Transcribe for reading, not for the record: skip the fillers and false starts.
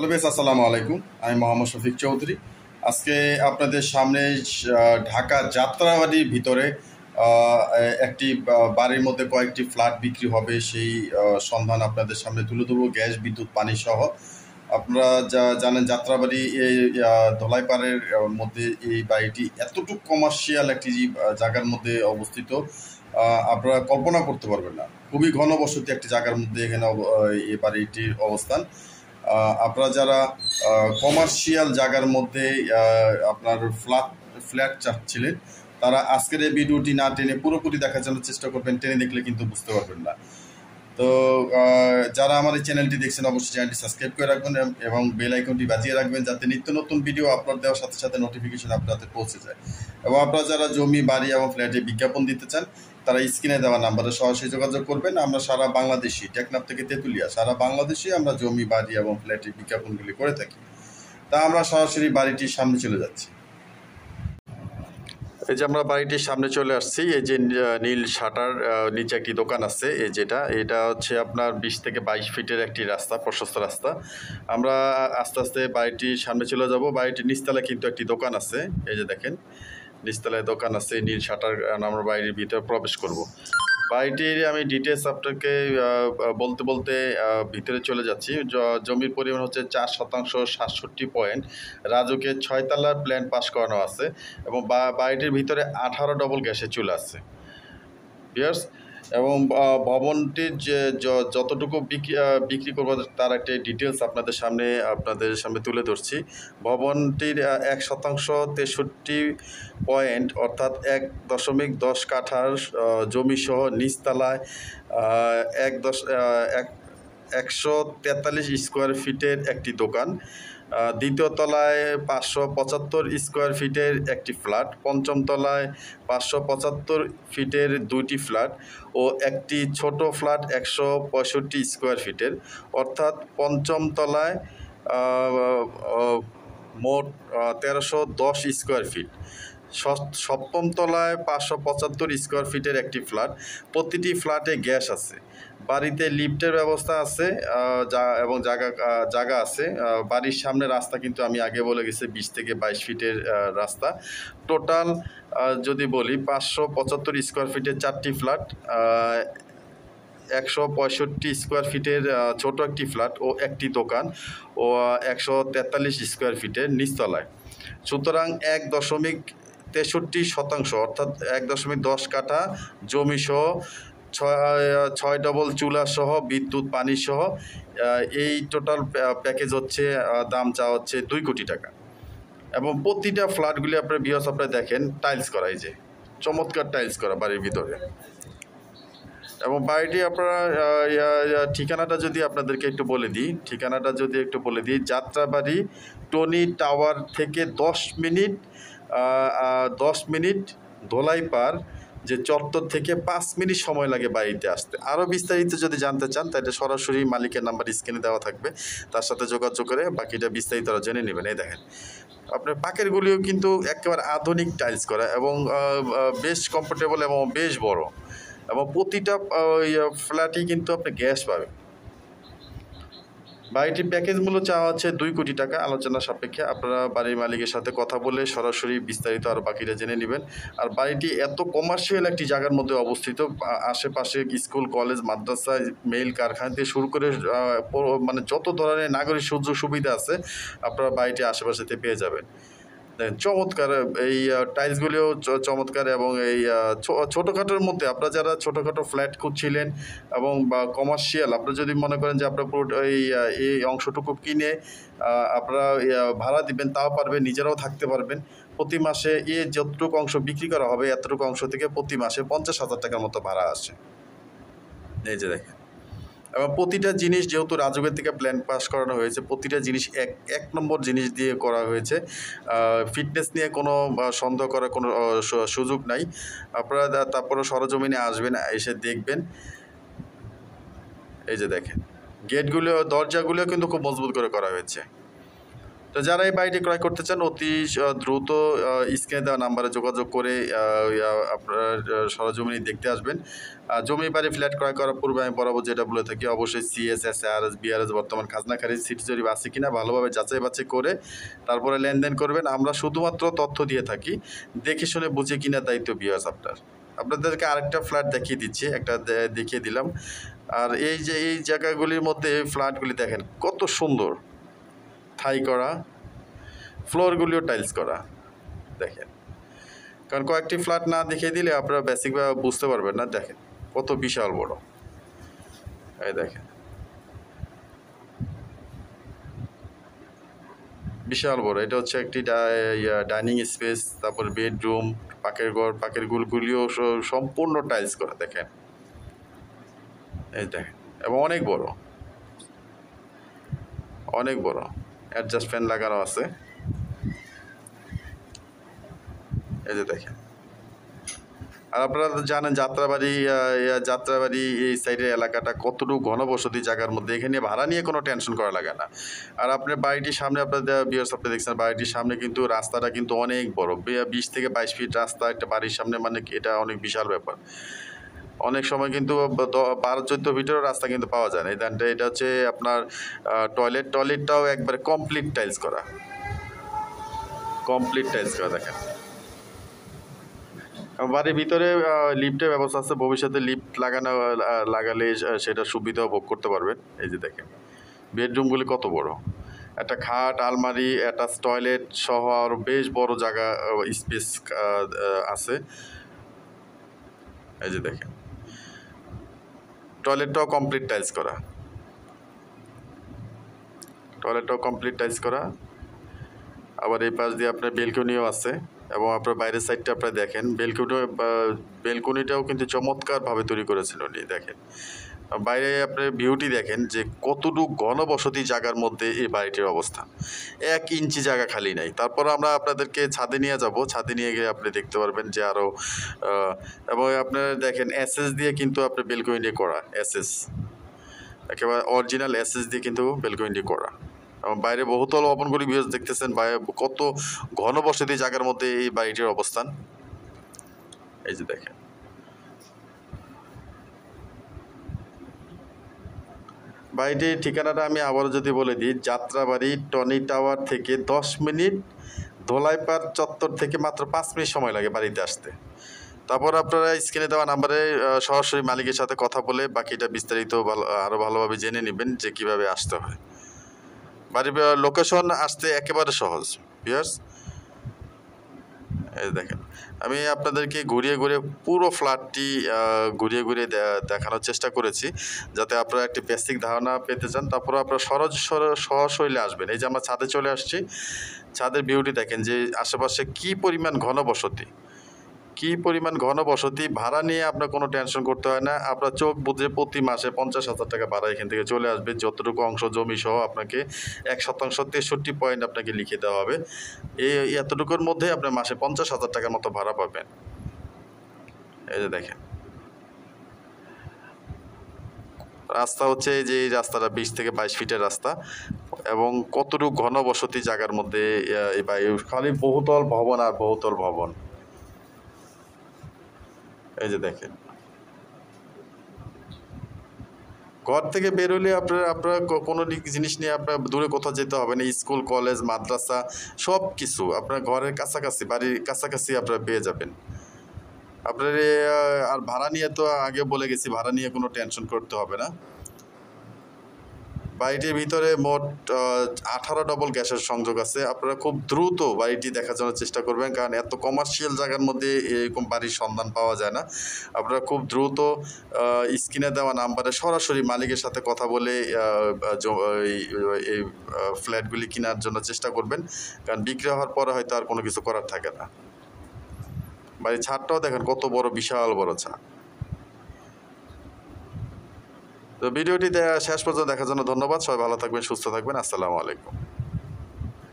Hello বেশ, আসসালামু আলাইকুম। আমি মোহাম্মদ শফিক চৌধুরী। আজকে আপনাদের সামনে ঢাকা যাত্রাবাড়ির ভিতরে একটি বাড়ির মধ্যে কয়েকটি ফ্ল্যাট বিক্রি হবে, সেই সন্ধান আপনাদের সামনে তুলে ধরবো, গ্যাস, বিদ্যুৎ, পানি সহ। আপনারা যা জানেন, যাত্রাবাড়ি এই ধলাইপাড়ের মধ্যে এই বাড়িটি এতটুকু কমার্শিয়াল একটি জায়গার মধ্যে অবস্থিত, আপনারা কল্পনা করতে পারবেন না। খুবই ঘনবসতি একটি জায়গার মধ্যে এখানে এই বাড়িটির অবস্থান। আপনারা যারা কমার্শিয়াল জায়গার মধ্যে আপনার ফ্ল্যাট চাচ্ছিলেন, তারা আজকের এই ভিডিওটি না টেনে পুরোপুরি দেখার জন্য চেষ্টা করবেন। টেনে দেখলে কিন্তু বুঝতে পারবেন না। তো যারা আমার এই চ্যানেলটি দেখছেন, অবশ্যই চ্যানেলটি সাবস্ক্রাইব করে রাখবেন এবং বেল আইকনটি বাজিয়ে রাখবেন, যাতে নিত্য নতুন ভিডিও আপলোড দেওয়ার সাথে সাথে নোটিফিকেশন আপনাদের পৌঁছে যায়। এবং আপনারা যারা জমি, বাড়ি এবং ফ্ল্যাটে বিজ্ঞাপন দিতে চান, তারা স্ক্রিনে দেওয়া নাম্বারে সরাসরি যোগাযোগ করবেন। আমরা সারা বাংলাদেশি, টেকনাফ থেকে তেঁতুলিয়া, সারা বাংলাদেশে আমরা জমি, বাড়ি এবং ফ্ল্যাটের বিজ্ঞাপনগুলি করে থাকি। তা আমরা সরাসরি বাড়িটির সামনে চলে যাচ্ছি। এই যে আমরা বাড়িটির সামনে চলে আসছি। এই যে নীল শাটার নিচে একটি দোকান আছে। এটা হচ্ছে আপনার 20 থেকে 22 ফিটের একটি রাস্তা, প্রশস্ত রাস্তা। আমরা আস্তে আস্তে বাড়িটির সামনে চলে যাব। বাড়িটির নিচতলায় কিন্তু একটি দোকান আছে। এই যে দেখেন, নিচতলায় দোকান আছে, নীল শাটার। আমরা বাড়ির ভিতরে প্রবেশ করব। বাড়িটির আমি ডিটেলস আপনাকে বলতে বলতে ভিতরে চলে যাচ্ছি। জমির পরিমাণ হচ্ছে 4 শতাংশ, 67 পয়েন্ট। রাজুকের 6 তলার প্ল্যান পাস করানো আছে এবং বাড়িটির ভিতরে 18 ডবল গ্যাসের চুলা আছে ভিউয়ার্স। এবং ভবনটির যে যতটুকু বিক্রি করবো তার একটা ডিটেলস আপনাদের সামনে তুলে ধরছি। ভবনটির 1 শতাংশ 63 পয়েন্ট, অর্থাৎ 1.10 কাঠার জমিসহ নিচতলায় 143 স্কোয়ার ফিটের একটি দোকান। দ্বিতীয় তলায় 575 স্কোয়ার ফিটের একটি ফ্ল্যাট, পঞ্চম তলায় 575 ফিটের 2টি ফ্ল্যাট ও একটি ছোট ফ্ল্যাট 165 স্কোয়ার ফিটের, অর্থাৎ পঞ্চম তলায় মোট 1310 স্কোয়ার ফিট। সপ্তম তলায় 575 স্কোয়ার ফিটের একটি ফ্ল্যাট। প্রতিটি ফ্ল্যাটে গ্যাস আছে। বাড়িতে লিফটের ব্যবস্থা আছে এবং জায়গা আছে। বাড়ির সামনে রাস্তা কিন্তু আমি আগে বলে গেছি 20 থেকে 22 ফিটের রাস্তা। টোটাল যদি বলি 575 স্কোয়ার ফিটের 4টি ফ্ল্যাট, 165 স্কোয়ার ফিটের ছোট একটি ফ্ল্যাট ও একটি দোকান ও 143 স্কোয়ার ফিটের নিচতলায়। সুতরাং 1.63 শতাংশ, অর্থাৎ 1.10 কাঠা জমিসহ 6 ডবল চুলা সহ বিদ্যুৎ, পানি সহ এই টোটাল প্যাকেজ হচ্ছে, দাম চা হচ্ছে 2 কোটি টাকা। এবং প্রতিটা ফ্ল্যাটগুলি আপনারা দেখেন টাইলস করা, এই যে চমৎকার টাইলস করা বাড়ির ভিতরে। এবং বাড়িটি আপনারা ঠিকানাটা যদি আপনাদেরকে একটু বলে দিই, যাত্রাবাড়ি টনি টাওয়ার থেকে 10 মিনিট ধলাইপাড় যে চত্বর থেকে 5 মিনিট সময় লাগে বাড়িতে আসতে। আরও বিস্তারিত যদি জানতে চান, তাহলে সরাসরি মালিকের নাম্বার স্ক্রিনে দেওয়া থাকবে, তার সাথে যোগাযোগ করে বাকিটা বিস্তারিত জেনে নেবেন। এই দেখেন, আপনার পাকেরগুলিও কিন্তু একেবারে আধুনিক টাইলস করা এবং বেশ কমফোর্টেবল এবং বেশ বড়, এবং প্রতিটা ফ্ল্যাটেই কিন্তু আপনি গ্যাস পাবেন। বাড়িটির প্যাকেজ মূল্য চাওয়া হচ্ছে 2 কোটি টাকা। আলোচনা সাপেক্ষে আপনারা বাড়ির মালিকের সাথে কথা বলে সরাসরি বিস্তারিত আর বাকিটা জেনে নেবেন। আর বাড়িটি এত কমার্শিয়াল একটি জায়গার মধ্যে অবস্থিত, আশেপাশে স্কুল, কলেজ, মাদ্রাসা, মেইল কারখানা থেকে শুরু করে মানে যত ধরনের নাগরিক সুযোগ সুবিধা আছে আপনারা বাড়িটি আশেপাশেতে পেয়ে যাবেন। চমৎকার এই টাইলসগুলিও চমৎকার। এবং এই ছোটোখাটোর মধ্যে আপনারা যারা ছোটোখাটো ফ্ল্যাট খুঁজছিলেন এবং বা কমার্শিয়াল, আপনারা যদি মনে করেন যে আপনারা পুরো এই অংশটুকু কিনে আপনারা ভাড়া দিবেন, তাও পারবেন, নিজেরাও থাকতে পারবেন। প্রতি মাসে যতটুকু অংশ বিক্রি করা হবে, এতটুকু অংশ থেকে প্রতি মাসে 50,000 টাকার মতো ভাড়া আসে। এই যে দেখেন, এবং প্রতিটা জিনিস যেহেতু রাজুকের থেকে প্ল্যান পাস করানো হয়েছে, প্রতিটা জিনিস এক নম্বর জিনিস দিয়ে করা হয়েছে। ফিটনেস নিয়ে কোনো সন্দেহ করার কোনো সুযোগ নাই। আপনারা তারপরে সরজমিনে আসবেন, এসে দেখবেন। এই যে দেখেন, গেটগুলো, দরজাগুলো কিন্তু খুব মজবুত করে করা হয়েছে। তো যারা এই বাড়িটি ক্রয় করতে চান অতি দ্রুত স্ক্রিনে দেওয়া নাম্বারে যোগাযোগ করে আপনারা সরজমিনে দেখতে আসবেন। জমি বাড়ি ফ্ল্যাট ক্রয় করার পূর্বে আমি বরাবর যেটা বলে থাকি, অবশ্যই সিএস, আরএস, বিআরএস বর্তমান খাজনাখারিজ সিটি জরিপ আছে কিনা ভালোভাবে যাচাই বাছাই করে তারপরে লেনদেন করবেন। আমরা শুধুমাত্র তথ্য দিয়ে থাকি, দেখে শুনে বুঝে কিনা দায়িত্ব ভিউয়ার্স আপনাদেরকে আরেকটা ফ্ল্যাট দেখিয়ে দিচ্ছি, একটা দেখিয়ে দিলাম। আর এই যে এই জায়গাগুলির মধ্যে ফ্ল্যাটগুলি দেখেন কত সুন্দর, থাই করা, ফ্লোরগুলিও টাইলস করা দেখেন। কারণ কয়েকটি ফ্ল্যাট না দেখিয়ে দিলে আপনারা বেসিকভাবে বুঝতে পারবেন না। দেখেন কত বিশাল বড়, এই দেখেন বিশাল বড়। এটা হচ্ছে একটি ডাইনিং স্পেস, তারপর বেডরুম, পাকের ঘর, পাকের গুলিও সম্পূর্ণ টাইলস করা দেখেন, এই দেখেন। এবং অনেক বড়, অনেক বড়, অ্যাডজাস্ট ফ্যান লাগানো আছে, এই যে দেখেন। আর আপনারা তো জানেন যাত্রাবাড়ি এই সাইডের এলাকাটা কতটুকু ঘনবসতি জায়গার মধ্যে, এখানে ভাড়া নিয়ে কোনো টেনশন করা লাগে না। আর আপনার বাড়িটির সামনে আপনাদের ভিউয়ার্স আপনি দেখছেন বাড়িটির সামনে কিন্তু রাস্তাটা কিন্তু অনেক বড়, 20 থেকে 22 ফিট রাস্তা একটা বাড়ির সামনে, মানে এটা অনেক বিশাল ব্যাপার। অনেক সময় কিন্তু 12-14 ফিটেরও রাস্তা কিন্তু পাওয়া যায় না। এটা হচ্ছে আপনার টয়লেটটাও একবারে কমপ্লিট টাইলস করা দেখেন। বাড়ির ভিতরে লিফটের ব্যবস্থা আছে, ভবিষ্যতে লিফট লাগালে সেটা সুবিধাও ভোগ করতে পারবেন। এই যে দেখেন বেডরুমগুলি কত বড়, একটা খাট, আলমারি, অ্যাটাচ টয়লেট সহ আরও বেশ বড় জায়গা স্পেস আছে। এই যে দেখেন টয়লেটটাও কমপ্লিট টাইলস করা, আবার এই পাশ দিয়ে আপনার বেলকনিও আছে। এবং আপনার বাইরের সাইডটা আপনারা দেখেন, বেলকনিটাও কিন্তু চমৎকারভাবে তৈরি করেছেন উনি। দেখেন বাইরে আপনার ভিউটি দেখেন যে কতটুকু ঘনবসতি জায়গার মধ্যে এই বাড়িটির অবস্থান, 1 ইঞ্চি জায়গা খালি নাই। তারপর আমরা আপনাদেরকে ছাদে নিয়ে যাব, ছাদে নিয়ে গিয়ে আপনি দেখতে পারবেন যে আরও, এবং আপনারা দেখেন এসএস দিয়ে কিন্তু আপনার বেলকনিটি করা, এসএস একেবারে অরিজিনাল এসএস দিয়ে কিন্তু বেলকনিটি করা। এবং বাইরে বহুতল ভবনগুলি ভিউজ দেখতেছেন, কত ঘনবসতি জায়গার মধ্যে এই বাড়িটির অবস্থান। এই যে দেখেন বাড়িটির ঠিকানাটা আমি আবারও যদি বলে দিই, যাত্রাবাড়ি টনি টাওয়ার থেকে 10 মিনিট, ধোলাইপাড় চত্বর থেকে মাত্র 5 মিনিট সময় লাগে বাড়িতে আসতে। তারপর আপনারা স্ক্রিনে দেওয়া নাম্বারে সরাসরি মালিকের সাথে কথা বলে বাকিটা বিস্তারিত আরও ভালোভাবে জেনে নেবেন যে কীভাবে আসতে হয়। বাড়ির লোকেশন আসতে একেবারে সহজ ভিউয়ার্স। এই দেখেন আমি আপনাদেরকে ঘুরিয়ে পুরো ফ্ল্যাটটি ঘুরিয়ে দেখানোর চেষ্টা করেছি, যাতে আপনারা একটি বেসিক ধারণা পেতে চান। তারপর আপনারা সহশৈলে আসবেন। এই যে আমরা ছাদে চলে আসছি, ছাদের ভিউটি দেখেন যে আশেপাশে কী পরিমাণ ঘনবসতি। ভাড়া নিয়ে আপনার কোনো টেনশন করতে হয় না। আপনার চোখ বুঝে প্রতি মাসে 50,000 টাকা ভাড়া এখান থেকে চলে আসবে। যতটুকু অংশ জমি সহ আপনাকে 1% 63 পয়েন্ট আপনাকে লিখে দেওয়া হবে। এতটুকুর মধ্যে আপনার মাসে 50,000 টাকার মতো ভাড়া পাবেন। এই যে দেখেন রাস্তা হচ্ছে যে এই রাস্তাটা 20 থেকে 22 ফিটের রাস্তা, এবং কতটুকু ঘনবসতি জায়গার মধ্যে খালি বহুতল ভবন আর বহুতল ভবন। এই যে দেখেন ঘর থেকে বেরোলে আপনারা কোনো জিনিস নিয়ে আপনার দূরে কোথাও যেতে হবে না। স্কুল, কলেজ, মাদ্রাসা সব কিছু আপনার ঘরের কাছাকাছি, বাড়ির কাছাকাছি আপনারা পেয়ে যাবেন। আপনার আর ভাড়া নিয়ে তো আগে বলে গেছি, ভাড়া নিয়ে কোনো টেনশন করতে হবে না। বাড়িটির ভিতরে মোট 18 ডবল গ্যাসের সংযোগ আছে। আপনারা খুব দ্রুত বাড়িটি দেখার জন্য চেষ্টা করবেন, কারণ এত কমার্শিয়াল জায়গার মধ্যে এরকম বাড়ির সন্ধান পাওয়া যায় না। আপনারা খুব দ্রুত স্ক্রিনে দেওয়া নাম্বারে সরাসরি মালিকের সাথে কথা বলে এই ফ্ল্যাটগুলি কেনার জন্য চেষ্টা করবেন, কারণ বিক্রি হওয়ার পরে হয়তো আর কোনো কিছু করার থাকে না। বাড়ির ছাদটাও দেখেন কত বড়, বিশাল বড় ছাদ। তো ভিডিওটি শেষ পর্যন্ত দেখার জন্য ধন্যবাদ। সবাই ভালো থাকবেন, সুস্থ থাকবেন। আসসালামু আলাইকুম।